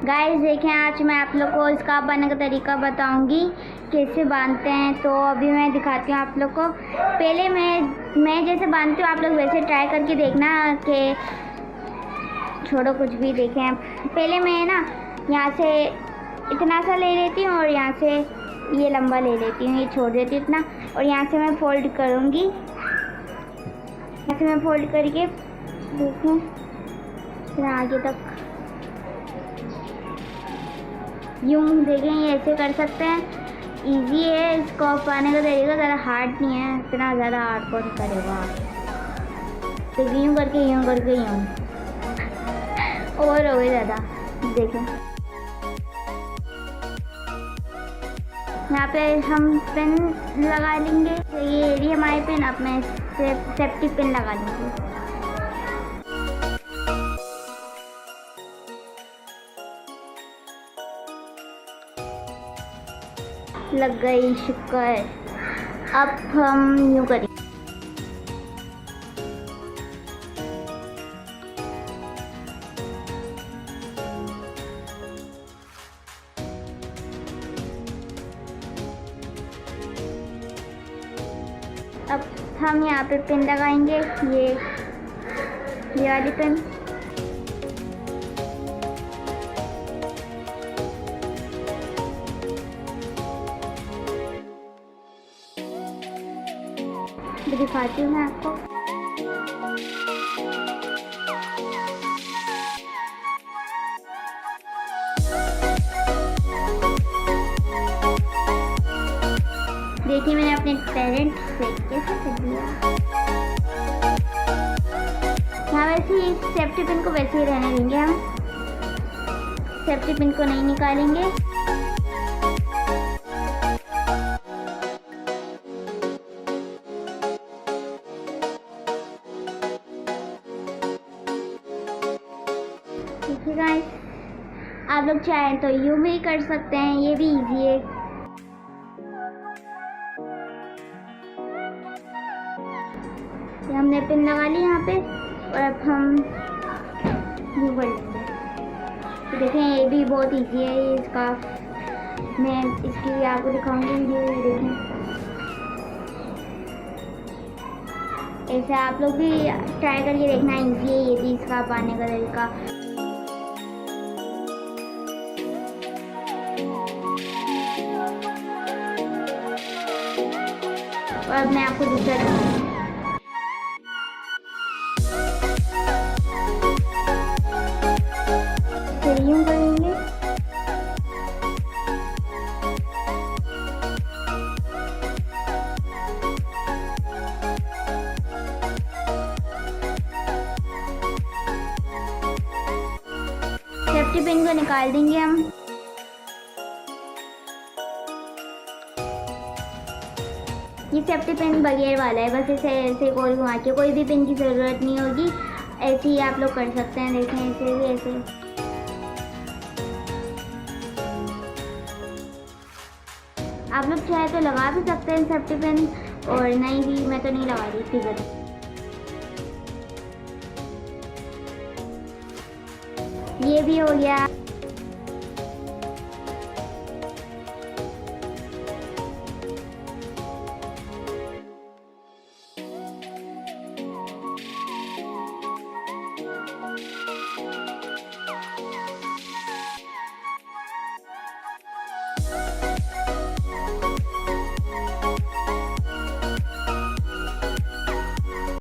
Guys देखें, आज मैं आप लोग को इसका बनाने का तरीका बताऊंगी कैसे बांधते हैं। तो अभी मैं दिखाती हूँ आप लोग को। पहले मैं जैसे बांधती हूँ, आप लोग वैसे ट्राई करके देखना कि छोड़ो कुछ भी। देखें, पहले मैं ना यहाँ से इतना सा ले लेती हूँ और यहाँ से ये लंबा ले लेती हूँ, ये छोड़ देती हूँ इतना, और यहाँ से मैं फोल्ड करूँगी। यहाँ से मैं फोल्ड करके देखें इतना आगे तक यूँ देखें, ये ऐसे कर सकते हैं। इजी है, इसको पाने का तरीका ज़्यादा हार्ड नहीं है, इतना ज़्यादा हार्ड कौन करेगा। तो यूँ करके यूँ और हो गए ज़्यादा। देखें यहाँ पे हम पेन लगा लेंगे। तो ये रही हमारी पेन। अब मैं सेफ्टी पिन लगा लूँगी। लग गई, शुक्र। अब हम यूँ करें, अब हम यहाँ पे पिन लगाएंगे, ये वाली पिन। दिखाती हूँ मैं आपको। देखिए, मैंने अपने पेरेंट्स से कैसे कर दिया। यहाँ वैसे ही सेफ्टी पिन को वैसे ही रहने देंगे, हम सेफ्टी पिन को नहीं निकालेंगे। देखिए गाइस, आप लोग चाहें तो यूँ भी कर सकते हैं, ये भी इजी है। हमने पिन लगा ली यहाँ पे, और अब हम यूँ कर लेंगे। तो देखें, ये भी बहुत इजी है। ये इसका मैं इसकी भी आपको दिखाऊंगी वीडियो। देखें, ऐसे आप लोग भी ट्राई करके देखना, इजी है ये भी इसका पाने का तरीका। और अब मैं आपको दूसरा दिखाऊंगी। यूँ करेंगे, सेफ्टी पिन को निकाल देंगे हम। ये सेफ्टी पिन बगैर वाला है, बस इसे ऐसे गोल घुमा के, कोई भी पिन की ज़रूरत नहीं होगी। ऐसे ही आप लोग कर सकते हैं। देखें, ऐसे भी ऐसे। आप लोग चाहे तो लगा भी सकते हैं सेफ्टी पिन, और नहीं भी, मैं तो नहीं लगा रही थी। ये भी हो गया।